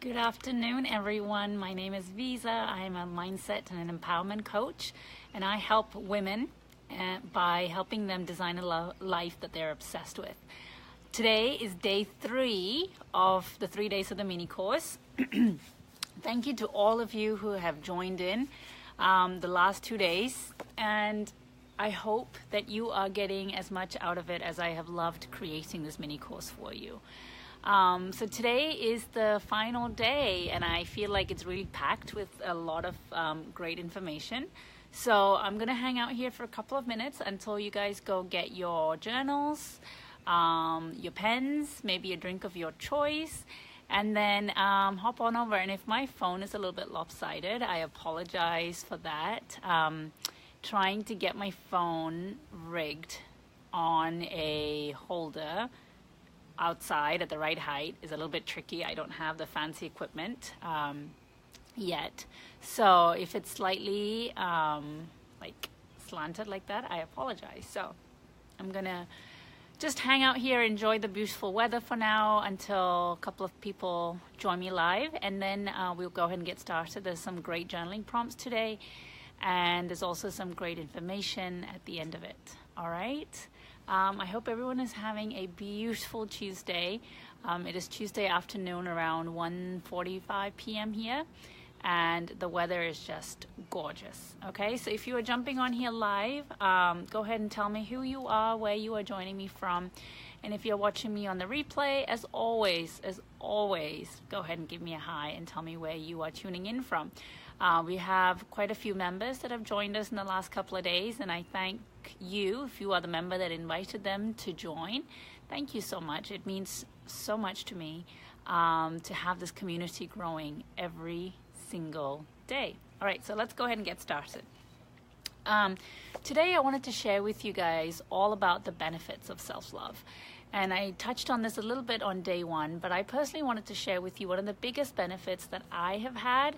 Good afternoon, everyone. My name is Visa. I am a mindset and an empowerment coach, and I help women by helping them design a life that they're obsessed with. Today is day 3 of the 3 days of the mini course. Thank you to all of you who have joined in the last 2 days, and I hope that you are getting as much out of it as I have loved creating this mini course for you. So today is the final day, and I feel like it's really packed with a lot of great information. So I'm going to hang out here for a couple of minutes until you guys go get your journals, your pens, maybe a drink of your choice, and then hop on over. And if my phone is a little bit lopsided, I apologize for that. Trying to get my phone rigged on a holder outside at the right height is a little bit tricky. I don't have the fancy equipment yet. So if it's slightly like slanted like that, I apologize. So I'm gonna just hang out here, enjoy the beautiful weather for now until a couple of people join me live, and then we'll go ahead and get started. There's some great journaling prompts today, and there's also some great information at the end of it. All right. I hope everyone is having a beautiful Tuesday. It is Tuesday afternoon around 1:45 p.m. here, and the weather is just gorgeous. Okay, so if you are jumping on here live, go ahead and tell me who you are, where you are joining me from, and if you're watching me on the replay, as always, go ahead and give me a hi and tell me where you are tuning in from. We have quite a few members that have joined us in the last couple of days, and I thank you if you are the member that invited them to join. Thank you so much. It means so much to me to have this community growing every single day. All right, so let's go ahead and get started. Today I wanted to share with you guys all about the benefits of self-love. And I touched on this a little bit on day 1, but I personally wanted to share with you one of the biggest benefits that I have had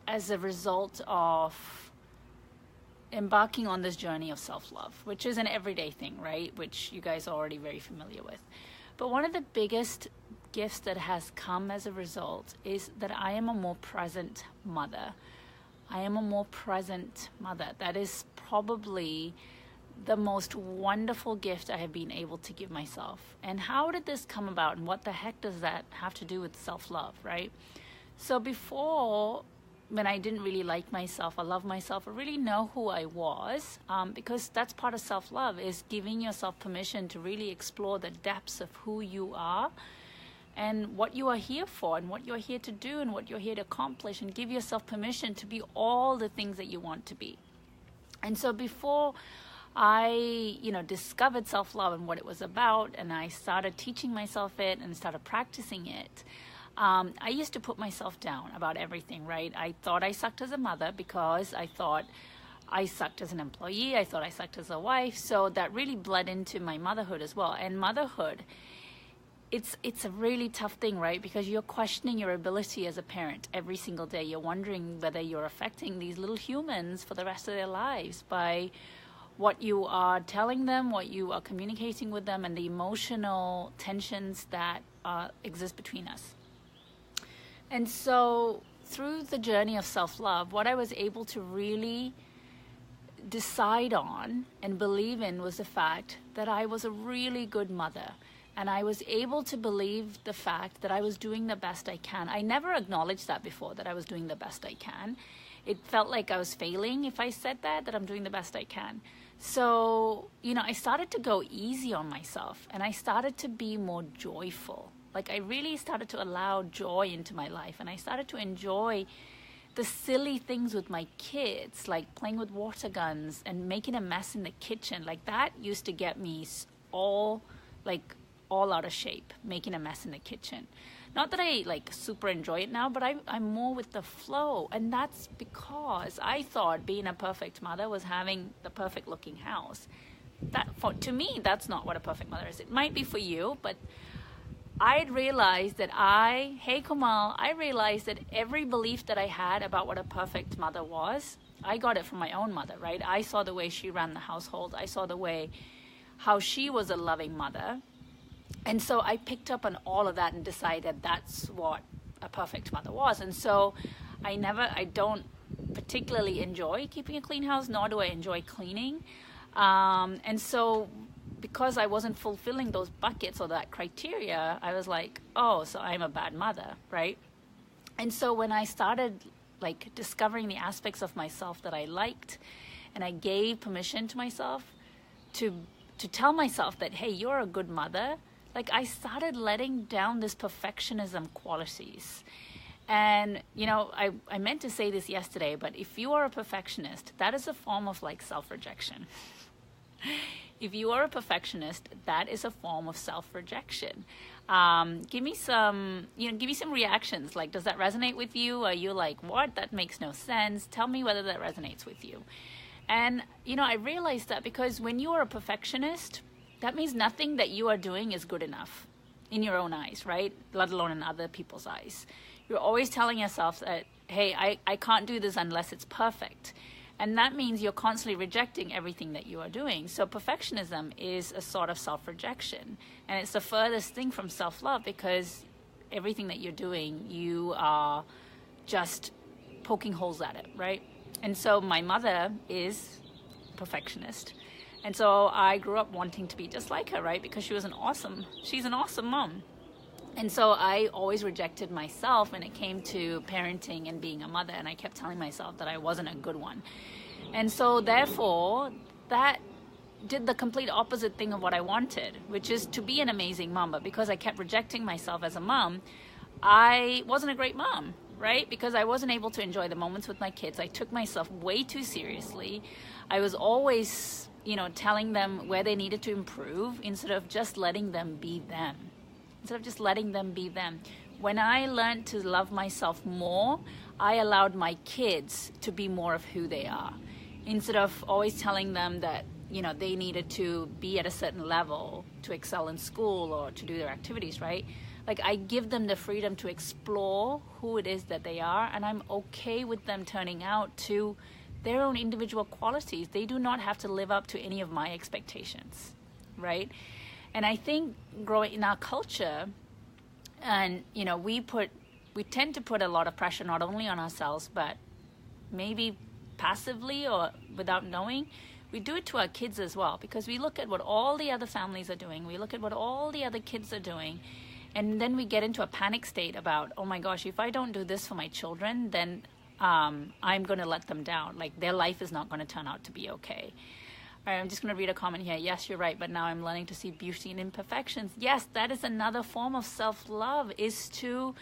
as a result of embarking on this journey of self-love, which is an everyday thing, right? Which you guys are already very familiar with. But one of the biggest gifts that has come as a result is that I am a more present mother. I am a more present mother. That is probably the most wonderful gift I have been able to give myself. And how did this come about, and what the heck does that have to do with self-love, right? So before, when I didn't really like myself or love myself or really know who I was, because that's part of self-love, is giving yourself permission to really explore the depths of who you are and what you are here for and what you're here to do and what you're here to accomplish, and give yourself permission to be all the things that you want to be. And so before I, discovered self-love and what it was about, and I started teaching myself it and started practicing it, I used to put myself down about everything, right? I thought I sucked as a mother because I thought I sucked as an employee. I thought I sucked as a wife. So that really bled into my motherhood as well. And motherhood, it's a really tough thing, right? Because you're questioning your ability as a parent every single day. You're wondering whether you're affecting these little humans for the rest of their lives by what you are telling them, what you are communicating with them, and the emotional tensions that exist between us. And so through the journey of self-love, what I was able to really decide on and believe in was the fact that I was a really good mother. And I was able to believe the fact that I was doing the best I can. I never acknowledged that before, that I was doing the best I can. It felt like I was failing if I said that I'm doing the best I can. So, I started to go easy on myself, and I started to be more joyful. Like, I really started to allow joy into my life, and I started to enjoy the silly things with my kids, like playing with water guns and making a mess in the kitchen. Like, that used to get me all out of shape, making a mess in the kitchen. Not that I super enjoy it now, but I'm more with the flow. And that's because I thought being a perfect mother was having the perfect looking house. To me, that's not what a perfect mother is. It might be for you, but I realized that I realized that every belief that I had about what a perfect mother was, I got it from my own mother, right? I saw the way she ran the household. I saw how she was a loving mother. And so I picked up on all of that and decided that's what a perfect mother was. And so I don't particularly enjoy keeping a clean house, nor do I enjoy cleaning. And so because I wasn't fulfilling those buckets or that criteria, I was like, oh, so I'm a bad mother, right? And so when I started like discovering the aspects of myself that I liked, and I gave permission to myself to tell myself that, hey, you're a good mother, like I started letting down this perfectionism qualities. And, you know, I meant to say this yesterday, but if you are a perfectionist, that is a form of like self-rejection. If you are a perfectionist, that is a form of self-rejection. Give me some reactions. Like, does that resonate with you? Are you like, what? That makes no sense. Tell me whether that resonates with you. And, you know, I realized that because when you are a perfectionist, that means nothing that you are doing is good enough in your own eyes, right? Let alone in other people's eyes. You're always telling yourself that, hey, I can't do this unless it's perfect. And that means you're constantly rejecting everything that you are doing. So perfectionism is a sort of self-rejection. And it's the furthest thing from self-love, because everything that you're doing, you are just poking holes at it, right? And so my mother is a perfectionist. And so I grew up wanting to be just like her, right? Because she's an awesome mom. And so I always rejected myself when it came to parenting and being a mother. And I kept telling myself that I wasn't a good one. And so therefore, that did the complete opposite thing of what I wanted, which is to be an amazing mom. But because I kept rejecting myself as a mom, I wasn't a great mom, right? Because I wasn't able to enjoy the moments with my kids. I took myself way too seriously. I was always, you know, telling them where they needed to improve instead of just letting them be them. When I learned to love myself more, I allowed my kids to be more of who they are. Instead of always telling them that, you know, they needed to be at a certain level to excel in school or to do their activities, right? Like, I give them the freedom to explore who it is that they are, and I'm okay with them turning out to their own individual qualities. They do not have to live up to any of my expectations, right? And I think growing in our culture, and, you know, we tend to put a lot of pressure not only on ourselves, but maybe passively or without knowing, we do it to our kids as well, because we look at what all the other families are doing, we look at what all the other kids are doing, and then we get into a panic state about, oh my gosh, if I don't do this for my children, then I'm going to let them down. Like, their life is not going to turn out to be okay. All right, I'm just going to read a comment here. Yes, you're right, but now I'm learning to see beauty in imperfections. Yes, that is another form of self-love, is to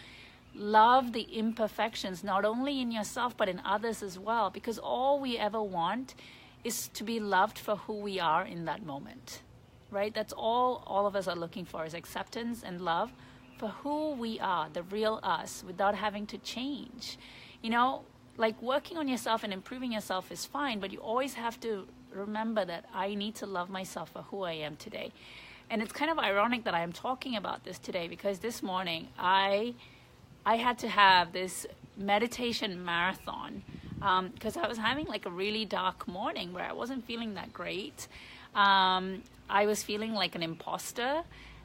love the imperfections, not only in yourself, but in others as well. Because all we ever want is to be loved for who we are in that moment, right? That's all of us are looking for, is acceptance and love for who we are, the real us, without having to change. You know, like, working on yourself and improving yourself is fine, but you always have to remember that I need to love myself for who I am today. And it's kind of ironic that I am talking about this today, because this morning I had to have this meditation marathon because I was having like a really dark morning where I wasn't feeling that great. I was feeling like an imposter,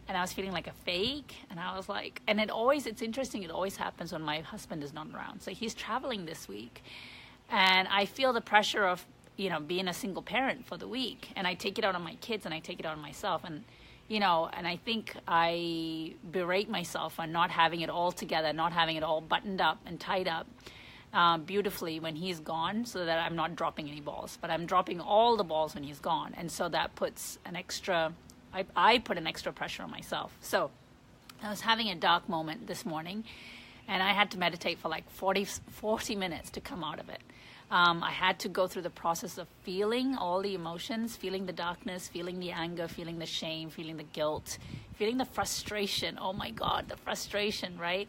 and I was feeling like a fake, and I was like, and it's interesting, it always happens when my husband is not around. So he's traveling this week, and I feel the pressure of, you know, being a single parent for the week, and I take it out on my kids and I take it out on myself, and, you know, and I think I berate myself on not having it all together, not having it all buttoned up and tied up beautifully when he's gone, so that I'm not dropping any balls, but I'm dropping all the balls when he's gone. And so that puts an extra, I put an extra pressure on myself. So I was having a dark moment this morning, and I had to meditate for like 40 minutes to come out of it. I had to go through the process of feeling all the emotions, feeling the darkness, feeling the anger, feeling the shame, feeling the guilt, feeling the frustration. Oh my God, the frustration, right?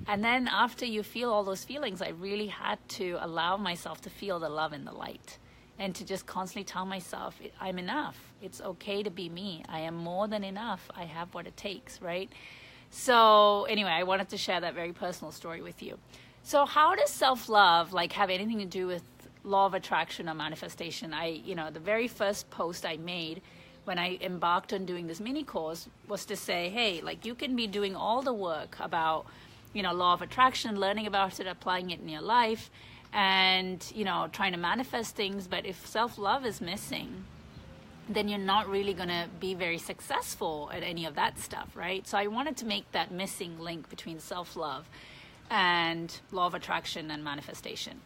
And then after you feel all those feelings, I really had to allow myself to feel the love and the light, and to just constantly tell myself, I'm enough. It's okay to be me. I am more than enough. I have what it takes, right? So anyway, I wanted to share that very personal story with you. So how does self-love like have anything to do with law of attraction or manifestation? The very first post I made when I embarked on doing this mini course was to say, hey, like, you can be doing all the work about law of attraction, learning about it, applying it in your life, and, trying to manifest things. But if self-love is missing, then you're not really going to be very successful at any of that stuff, right? So I wanted to make that missing link between self-love and law of attraction and manifestation.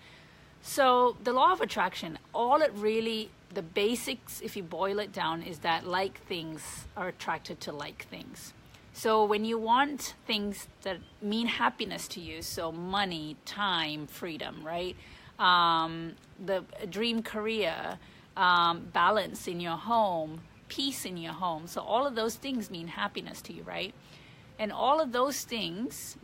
So the law of attraction, the basics, if you boil it down, is that like things are attracted to like things. So when you want things that mean happiness to you, so money, time, freedom, right? The dream career, balance in your home, peace in your home. So all of those things mean happiness to you, right? And all of those things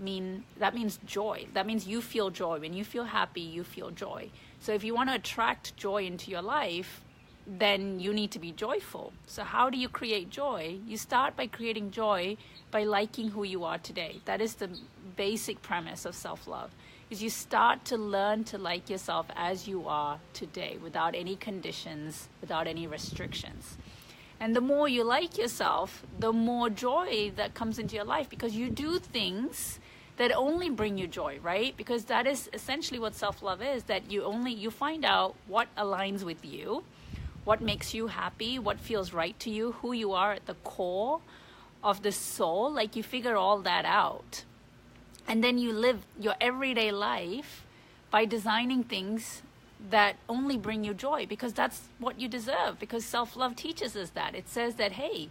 that means joy. That means you feel joy. When you feel happy, you feel joy. So if you want to attract joy into your life, then you need to be joyful. So how do you create joy? You start by creating joy by liking who you are today. That is the basic premise of self-love. Is you start to learn to like yourself as you are today, without any conditions, without any restrictions. And the more you like yourself, the more joy that comes into your life, because you do things that only bring you joy, right? Because that is essentially what self-love is, that you find out what aligns with you, what makes you happy, what feels right to you, who you are at the core of the soul. Like, you figure all that out. And then you live your everyday life by designing things that only bring you joy, because that's what you deserve, because self-love teaches us that. It says that, hey,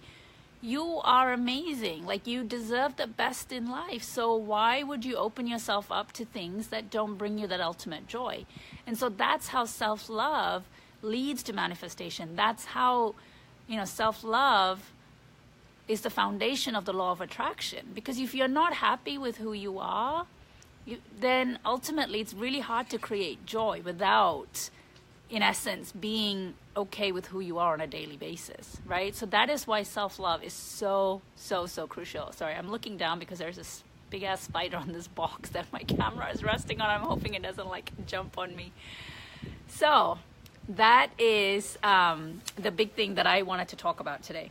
you are amazing. Like, you deserve the best in life. So why would you open yourself up to things that don't bring you that ultimate joy? And so that's how self-love leads to manifestation. That's how, self-love is the foundation of the law of attraction. Because if you're not happy with who you are, then ultimately it's really hard to create joy without, in essence, being okay with who you are on a daily basis, right? So that is why self-love is so, so, so crucial. Sorry, I'm looking down because there's this big ass spider on this box that my camera is resting on. I'm hoping it doesn't jump on me. So that is the big thing that I wanted to talk about today.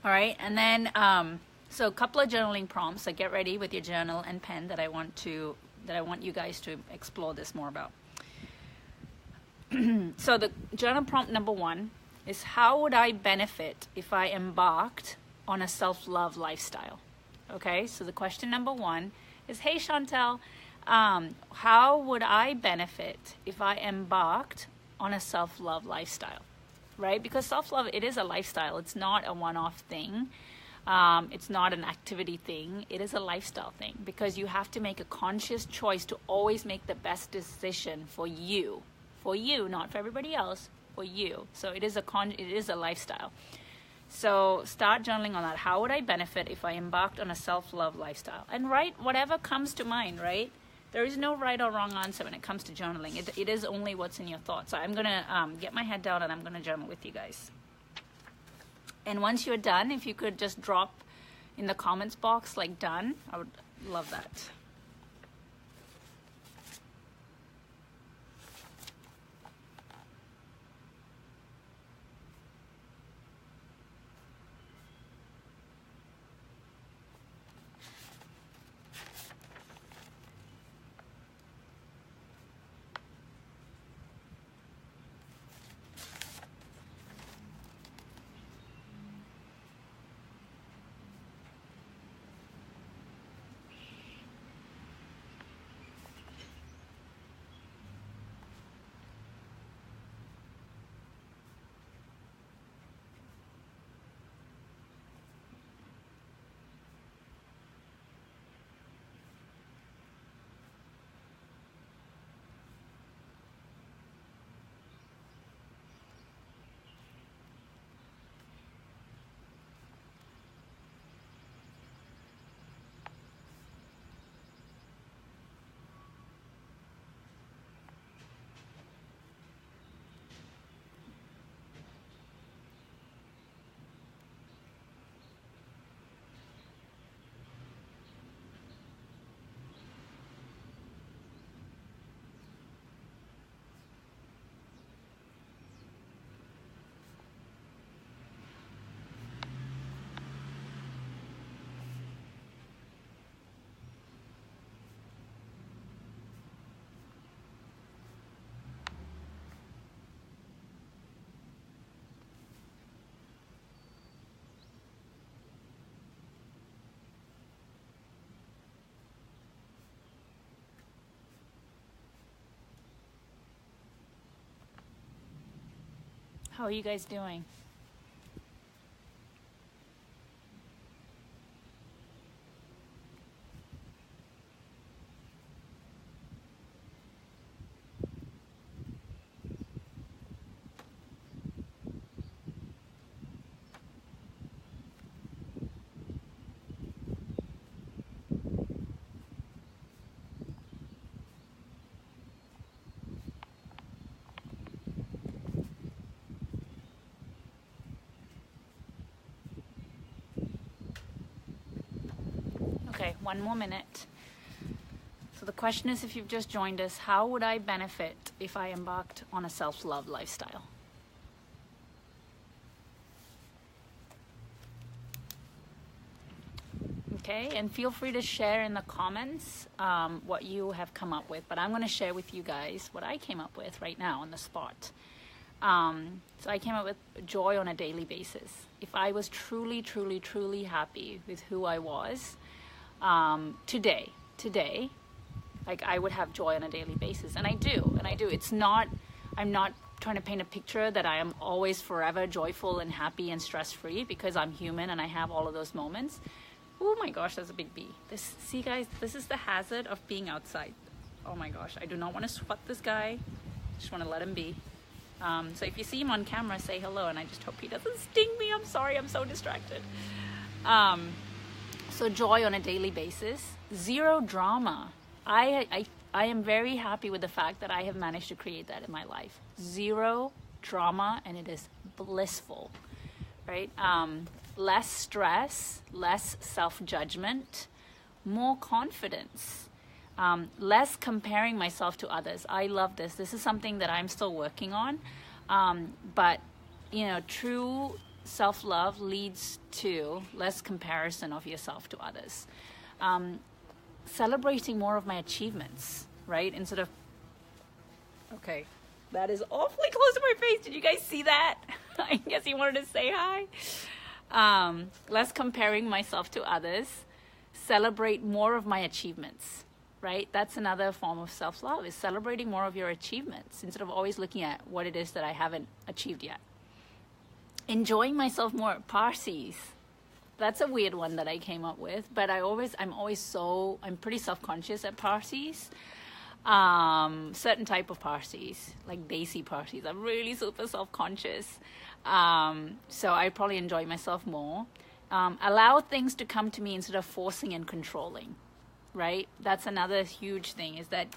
All right, and then so a couple of journaling prompts. So get ready with your journal and pen that I want you guys to explore this more about. So the journal prompt number 1 is, how would I benefit if I embarked on a self-love lifestyle? Okay, so the question number 1 is, hey Chantel, how would I benefit if I embarked on a self-love lifestyle? Right? Because self-love, it is a lifestyle. It's not a one-off thing. It's not an activity thing. It is a lifestyle thing, because you have to make a conscious choice to always make the best decision for you, not for everybody else, for you. So it is a lifestyle. So start journaling on that. How would I benefit if I embarked on a self-love lifestyle? And write whatever comes to mind, right? There is no right or wrong answer when it comes to journaling. It is only what's in your thoughts. So I'm going to get my head down and I'm going to journal with you guys. And once you're done, if you could just drop in the comments box, done, I would love that. How are you guys doing? Okay, one more minute. So the question is, if you've just joined us, how would I benefit if I embarked on a self-love lifestyle? Okay, and feel free to share in the comments what you have come up with. But I'm going to share with you guys what I came up with right now on the spot. So I came up with joy on a daily basis. If I was truly, truly, truly happy with who I was today, like I would have joy on a daily basis. And I do. It's not, I'm not trying to paint a picture that I am always forever joyful and happy and stress-free, because I'm human and I have all of those moments. Oh my gosh, that's a big bee. See guys, this is the hazard of being outside. Oh my gosh, I do not want to swat this guy. Just want to let him be. So if you see him on camera, say hello, and I just hope he doesn't sting me. I'm sorry, I'm so distracted. So joy on a daily basis, zero drama. I am very happy with the fact that I have managed to create that in my life. Zero drama, and it is blissful, right? Less stress, less self-judgment, more confidence, less comparing myself to others. I love this. This is something that I'm still working on. But, you know, true self-love leads to less comparison of yourself to others. Celebrating more of my achievements, right? Instead of, okay, that is awfully close to my face. Did you guys see that? I guess you wanted to say hi. Less comparing myself to others. Celebrate more of my achievements, right? That's another form of self-love, is celebrating more of your achievements instead of always looking at what it is that I haven't achieved yet. Enjoying myself more. Parsies. That's a weird one that I came up with, but I'm pretty self-conscious at parties. Certain type of parties, like desi parties, I'm really super self-conscious. So I probably enjoy myself more. Allow things to come to me instead of forcing and controlling, right? That's another huge thing, is that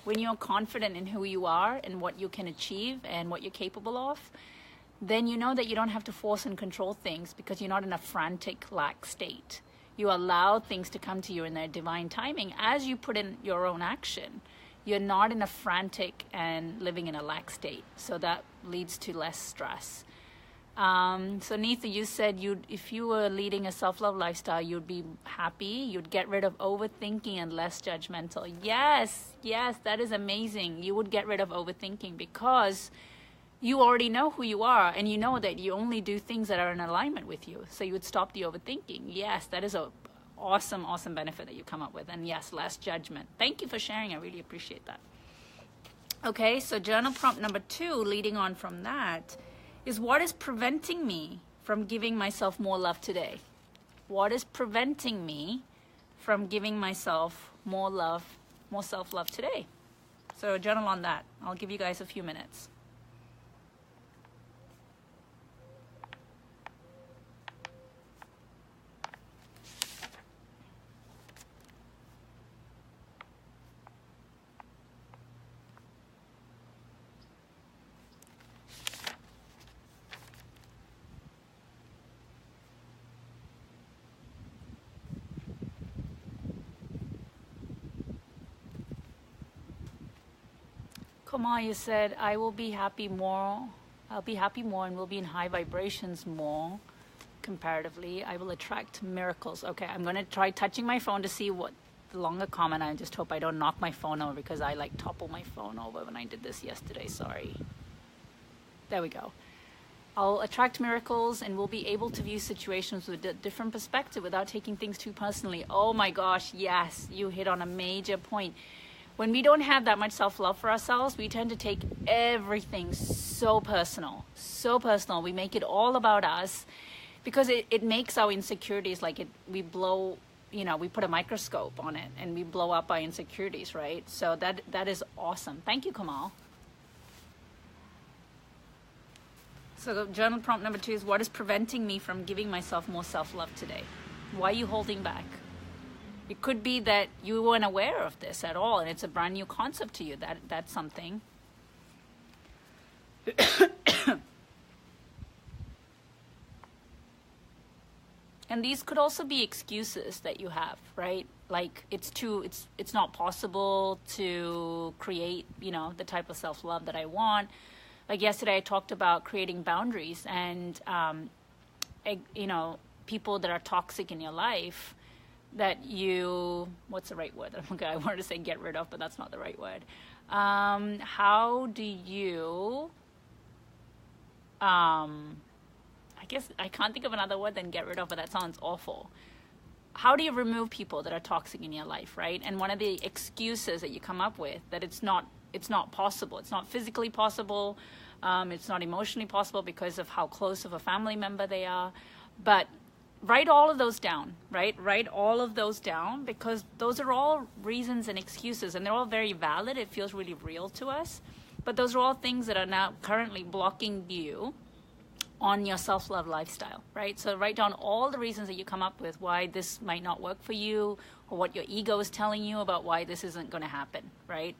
when you're confident in who you are and what you can achieve and what you're capable of, then you know that you don't have to force and control things, because you're not in a frantic, lax state. You allow things to come to you in their divine timing as you put in your own action. You're not in a frantic and living in a lax state. So that leads to less stress. So Neetha, you said if you were leading a self-love lifestyle, you'd be happy, you'd get rid of overthinking and less judgmental. Yes, that is amazing. You would get rid of overthinking because you already know who you are, and you know that you only do things that are in alignment with you. So you would stop the overthinking. Yes, that is a awesome benefit that you come up with. And yes, less judgment. Thank you for sharing. I really appreciate that. Okay, so journal prompt number 2, leading on from that, is what is preventing me from giving myself more love today? What is preventing me from giving myself more love, more self-love today? So journal on that. I'll give you guys a few minutes. Kamal, you said, I'll be happy more and will be in high vibrations more comparatively. I will attract miracles. Okay, I'm going to try touching my phone to see what the longer comment. I just hope I don't knock my phone over, because I like toppled my phone over when I did this yesterday. Sorry. There we go. I'll attract miracles and will be able to view situations with a different perspective without taking things too personally. Oh my gosh, yes, you hit on a major point. when we don't have that much self-love for ourselves, we tend to take everything so personal, so personal. We make it all about us because it makes our insecurities like we blow, we put a microscope on it and we blow up our insecurities, right? So that is awesome. Thank you, Kamal. So journal prompt number 2 is, what is preventing me from giving myself more self-love today? Why are you holding back? It could be that you weren't aware of this at all and it's a brand new concept to you. That's something. And these could also be excuses that you have, right? Like it's not possible to create, the type of self-love that I want. Like yesterday I talked about creating boundaries and, people that are toxic in your life that what's the right word? Okay, I wanted to say get rid of, but that's not the right word. How do you, I guess I can't think of another word than get rid of, but that sounds awful. How do you remove people that are toxic in your life, right? And one of the excuses that you come up with that it's not possible. It's not physically possible. It's not emotionally possible because of how close of a family member they are. But write all of those down, right? Write all of those down because those are all reasons and excuses and they're all very valid. It feels really real to us. But those are all things that are now currently blocking you on your self-love lifestyle, right? So write down all the reasons that you come up with why this might not work for you or what your ego is telling you about why this isn't going to happen, right?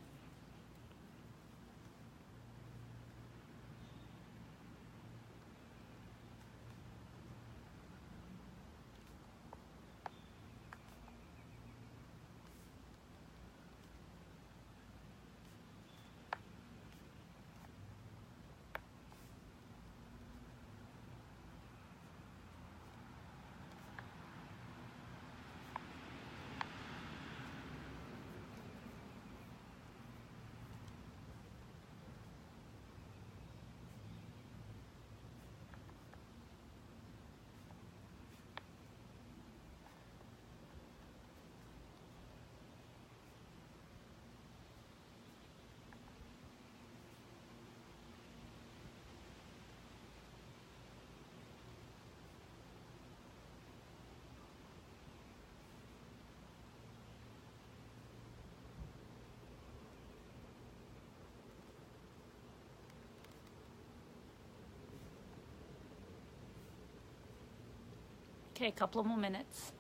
Okay, a couple of more minutes.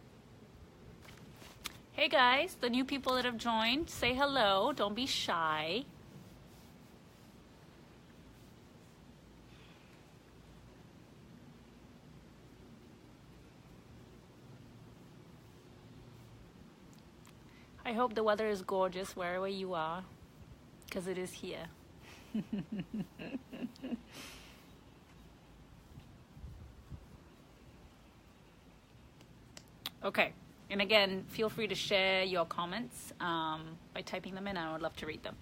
Hey guys, the new people that have joined, say hello. Don't be shy. I hope the weather is gorgeous wherever you are, because it is here. Okay, and again, feel free to share your comments by typing them in. I would love to read them.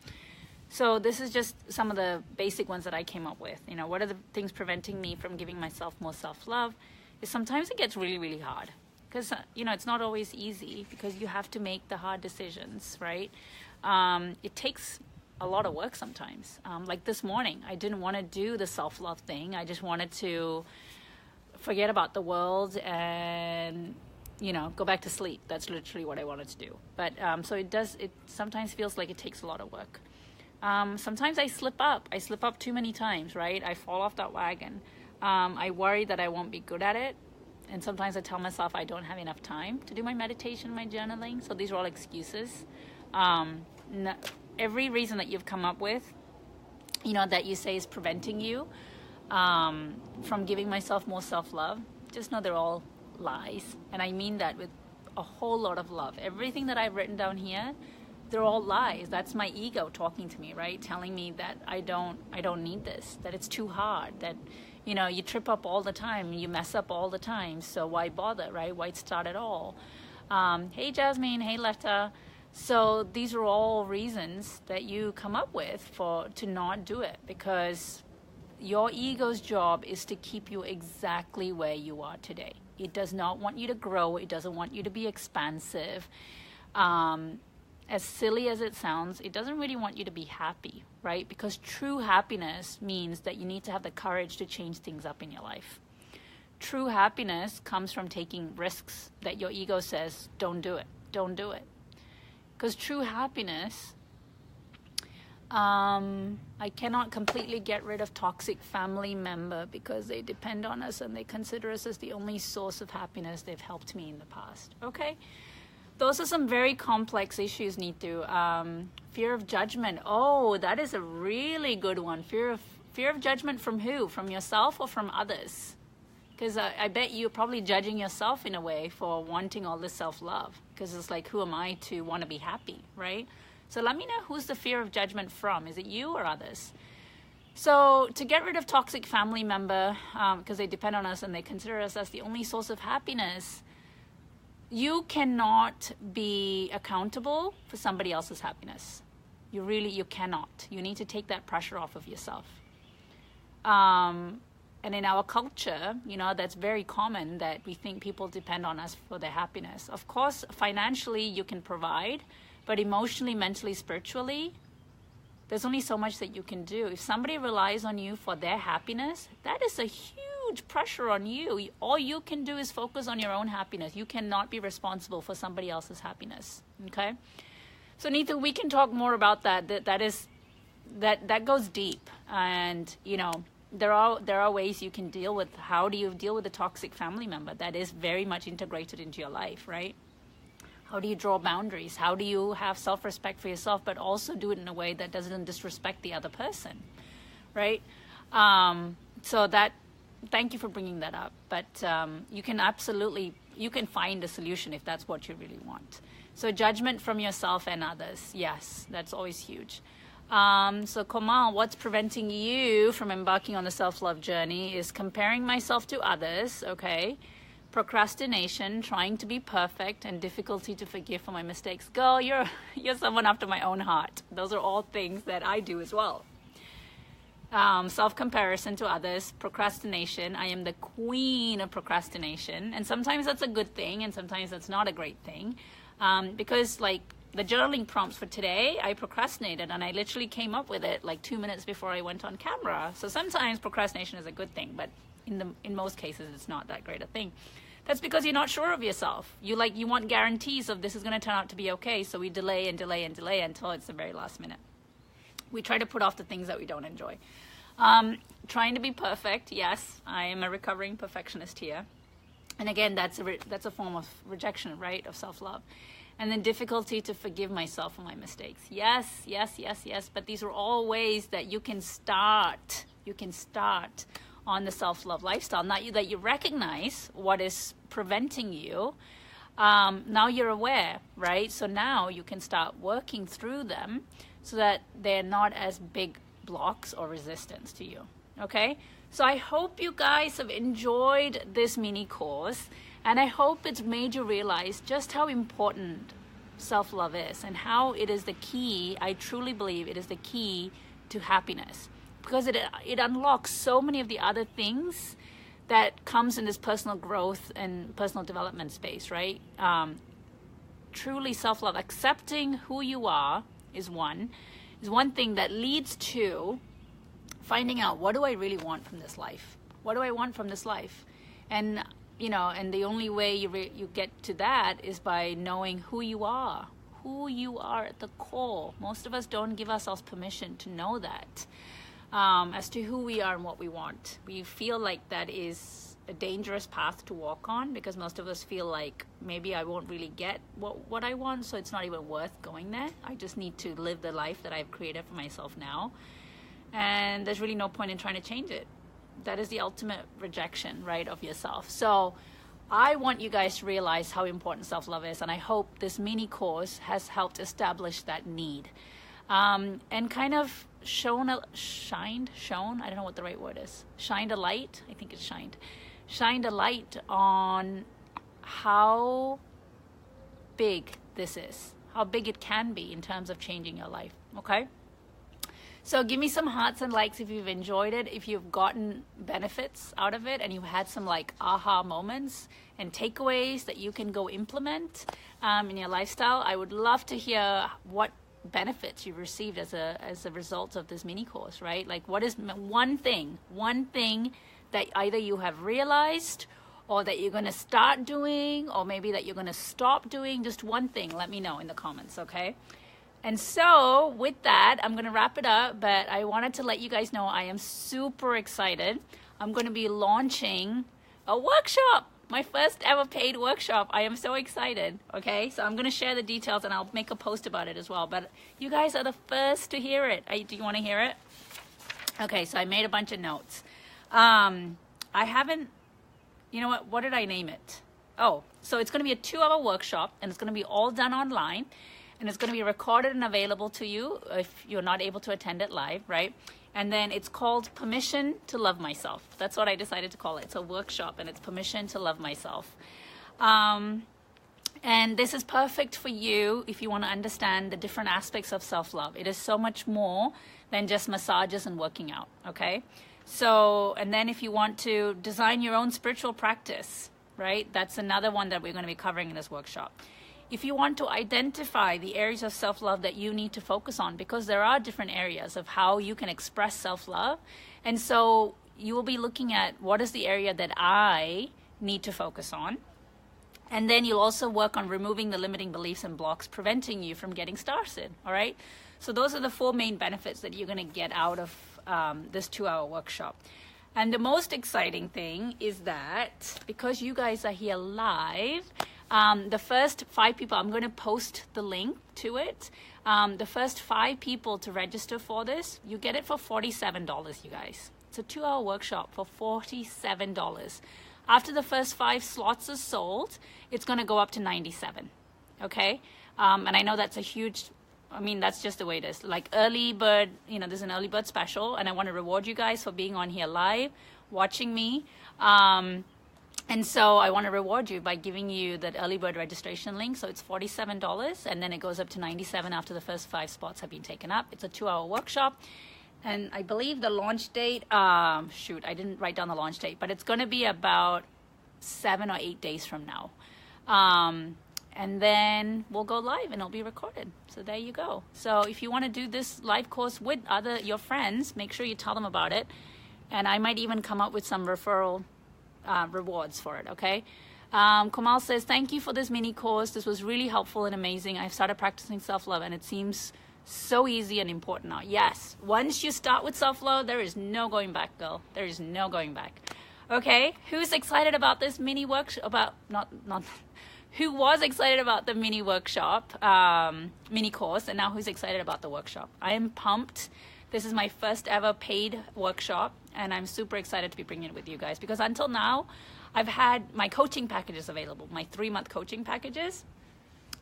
So this is just some of the basic ones that I came up with. What are the things preventing me from giving myself more self-love? Is sometimes it gets really, really hard. Because, it's not always easy because you have to make the hard decisions, right? It takes a lot of work sometimes. Like this morning, I didn't want to do the self-love thing. I just wanted to forget about the world and go back to sleep. That's literally what I wanted to do. But so it sometimes feels like it takes a lot of work. Sometimes I slip up. I slip up too many times, right? I fall off that wagon. I worry that I won't be good at it. And sometimes I tell myself I don't have enough time to do my meditation, my journaling. So these are all excuses. Every reason that you've come up with, that you say is preventing you from giving myself more self-love, just know they're all lies. And I mean that with a whole lot of love. Everything that I've written down here, they're all lies. That's my ego talking to me, right? Telling me that I don't need this, that it's too hard, that you trip up all the time, you mess up all the time, so why bother, right? Why start at all? Hey Jasmine, hey Letta. So these are all reasons that you come up with to not do it, because your ego's job is to keep you exactly where you are today. It does not want you to grow. It doesn't want you to be expansive. as silly as it sounds, it doesn't really want you to be happy, right? Because true happiness means that you need to have the courage to change things up in your life. True happiness comes from taking risks that your ego says, don't do it, don't do it. Because true happiness, I cannot completely get rid of toxic family member because they depend on us and they consider us as the only source of happiness. They've helped me in the past, okay? Those are some very complex issues, Neetu. Fear of judgment. Oh, that is a really good one. Fear of judgment from who? From yourself or from others? Because I bet you're probably judging yourself in a way for wanting all this self-love. Because it's like, who am I to want to be happy, right? So let me know, who's the fear of judgment from? Is it you or others? So to get rid of toxic family member, because they depend on us and they consider us as the only source of happiness, you cannot be accountable for somebody else's happiness. You cannot. You need to take that pressure off of yourself. And in our culture, that's very common that we think people depend on us for their happiness. Of course, financially you can provide, but emotionally, mentally, spiritually, there's only so much that you can do. If somebody relies on you for their happiness, that is a huge pressure on you. All you can do is focus on your own happiness. You cannot be responsible for somebody else's happiness. Okay? So Neetu, we can talk more about that. That goes deep. And there are ways you can deal with. How do you deal with a toxic family member that is very much integrated into your life, right? How do you draw boundaries? How do you have self-respect for yourself, but also do it in a way that doesn't disrespect the other person, right? Thank you for bringing that up. But you can find a solution if that's what you really want. So judgment from yourself and others, yes, that's always huge. So Komal, what's preventing you from embarking on the self-love journey is comparing myself to others, okay? Procrastination, trying to be perfect, and difficulty to forgive for my mistakes. Girl, you're someone after my own heart. Those are all things that I do as well. Self-comparison to others, procrastination. I am the queen of procrastination. And sometimes that's a good thing, and sometimes that's not a great thing. Because like the journaling prompts for today, I procrastinated, and I literally came up with it like 2 minutes before I went on camera. So sometimes procrastination is a good thing, but in most cases, it's not that great a thing. That's because you're not sure of yourself. You want guarantees of this is going to turn out to be okay. So we delay and delay and delay until it's the very last minute. We try to put off the things that we don't enjoy. Trying to be perfect. Yes, I am a recovering perfectionist here. And again, that's a form of rejection, right? Of self-love. And then difficulty to forgive myself for my mistakes. Yes. But these are all ways that you can start. On the self-love lifestyle. Now that you recognize what is preventing you, now you're aware, right? So now you can start working through them so that they're not as big blocks or resistance to you, okay? So I hope you guys have enjoyed this mini course, and I hope it's made you realize just how important self-love is and how it is the key. I truly believe it is the key to happiness. Because it unlocks so many of the other things that comes in this personal growth and personal development space, right? Truly self-love, accepting who you are is one thing that leads to finding out, what do I really want from this life? What do I want from this life? And and the only way you get to that is by knowing who you are at the core. Most of us don't give ourselves permission to know that. As to who we are and what we want. We feel like that is a dangerous path to walk on because most of us feel like maybe I won't really get what I want, so it's not even worth going there. I just need to live the life that I've created for myself now. And there's really no point in trying to change it. That is the ultimate rejection, right, of yourself. So I want you guys to realize how important self-love is, and I hope this mini course has helped establish that need. And kind of shined, I don't know what the right word is. Shined a light, I think it's shined a light on how big this is, how big it can be in terms of changing your life, okay? So give me some hearts and likes if you've enjoyed it, if you've gotten benefits out of it, and you've had some like aha moments and takeaways that you can go implement in your lifestyle. I would love to hear what benefits you've received as a result of this mini course, right? Like, what is one thing that either you have realized or that you're going to start doing, or maybe that you're going to stop doing? Just one thing. Let me know in the comments, okay? And so with that, I'm going to wrap it up, but I wanted to let you guys know I am super excited. I'm going to be launching a workshop, my first ever paid workshop. I am so excited, okay? So I'm going to share the details and I'll make a post about it as well, but you guys are the first to hear it. Do you want to hear it? Okay, so I made a bunch of notes. I haven't, you know what did I name it? Oh, so it's going to be a 2-hour workshop, and it's going to be all done online. And it's going to be recorded and available to you if you're not able to attend it live, right? And then it's called Permission to Love Myself. That's what I decided to call it. It's a workshop, and it's Permission to Love Myself. And this is perfect for you if you want to understand the different aspects of self-love. It is so much more than just massages and working out, okay? So, and then if you want to design your own spiritual practice, right? That's another one that we're going to be covering in this workshop. If you want to identify the areas of self-love that you need to focus on, because there are different areas of how you can express self-love. And so you will be looking at what is the area that I need to focus on. And then you'll also work on removing the limiting beliefs and blocks preventing you from getting started, all right? So those are the 4 main benefits that you're going to get out of this 2-hour workshop. And the most exciting thing is that because you guys are here live, the first 5 people, I'm going to post the link to it. The first 5 people to register for this, you get it for $47, you guys. It's a 2-hour workshop for $47. After the first 5 slots are sold, it's going to go up to $97. Okay? And I know that's a huge, I mean, that's just the way it is. Like early bird, you know, there's an early bird special, and I want to reward you guys for being on here live, watching me. And so I want to reward you by giving you that early bird registration link. So it's $47, and then it goes up to $97 after the first 5 spots have been taken up. It's a 2-hour workshop. And I believe the launch date, shoot, I didn't write down the launch date, but it's going to be about 7 or 8 days from now. And then we'll go live and it'll be recorded. So there you go. So if you want to do this live course with your friends, make sure you tell them about it. And I might even come up with some referral rewards for it, okay? Kamal says, thank you for this mini course. This was really helpful and amazing. I've started practicing self-love and it seems so easy and important now. Yes, once you start with self-love, there is no going back, girl. There is no going back. Okay, who's excited about this mini workshop? Who was excited about the mini workshop, mini course, and now who's excited about the workshop? I am pumped. This is my first ever paid workshop, and I'm super excited to be bringing it with you guys, because until now, I've had my coaching packages available, my 3-month coaching packages,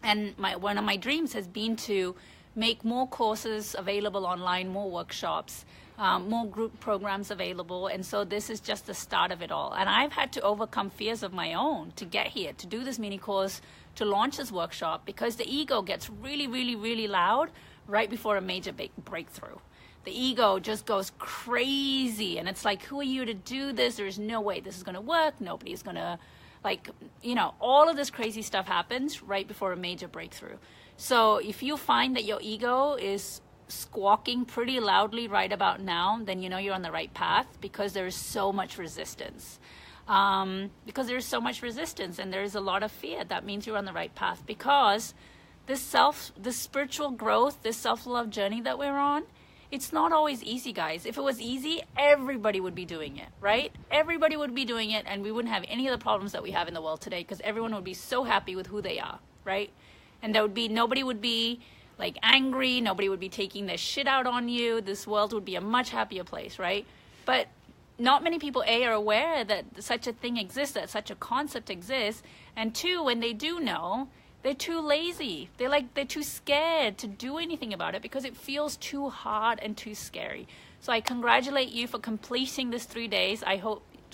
and one of my dreams has been to make more courses available online, more workshops, more group programs available. And so this is just the start of it all. And I've had to overcome fears of my own to get here, to do this mini course, to launch this workshop, because the ego gets really, really, really loud right before a major breakthrough. The ego just goes crazy. And it's like, who are you to do this? There's no way this is going to work. Nobody's going to, like, you know, all of this crazy stuff happens right before a major breakthrough. So if you find that your ego is squawking pretty loudly right about now, then you know you're on the right path, because there is so much resistance. Because there is so much resistance and there is a lot of fear. That means you're on the right path, because this spiritual growth, this self-love journey that we're on, it's not always easy, guys. If it was easy, everybody would be doing it, right? Everybody would be doing it, and we wouldn't have any of the problems that we have in the world today, because everyone would be so happy with who they are, right? And nobody would be like angry, nobody would be taking their shit out on you. This world would be a much happier place, right? But not many people, A, are aware that such a thing exists, that such a concept exists. And 2, when they do know, they're too lazy. They're too scared to do anything about it, because it feels too hard and too scary. So I congratulate you for completing this 3 days.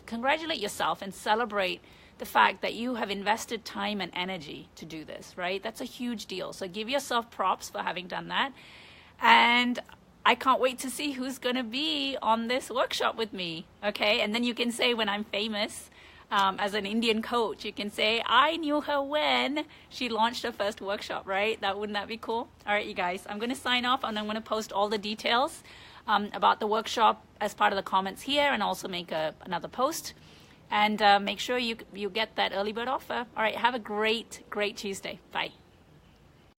Congratulate yourself and celebrate the fact that you have invested time and energy to do this, right? That's a huge deal. So give yourself props for having done that. And I can't wait to see who's going to be on this workshop with me. Okay. And then you can say when I'm famous, as an Indian coach, you can say, I knew her when she launched her first workshop, right? Wouldn't that be cool? All right, you guys, I'm going to sign off, and I'm going to post all the details about the workshop as part of the comments here, and also make another post. And make sure you get that early bird offer. All right, have a great Tuesday. Bye.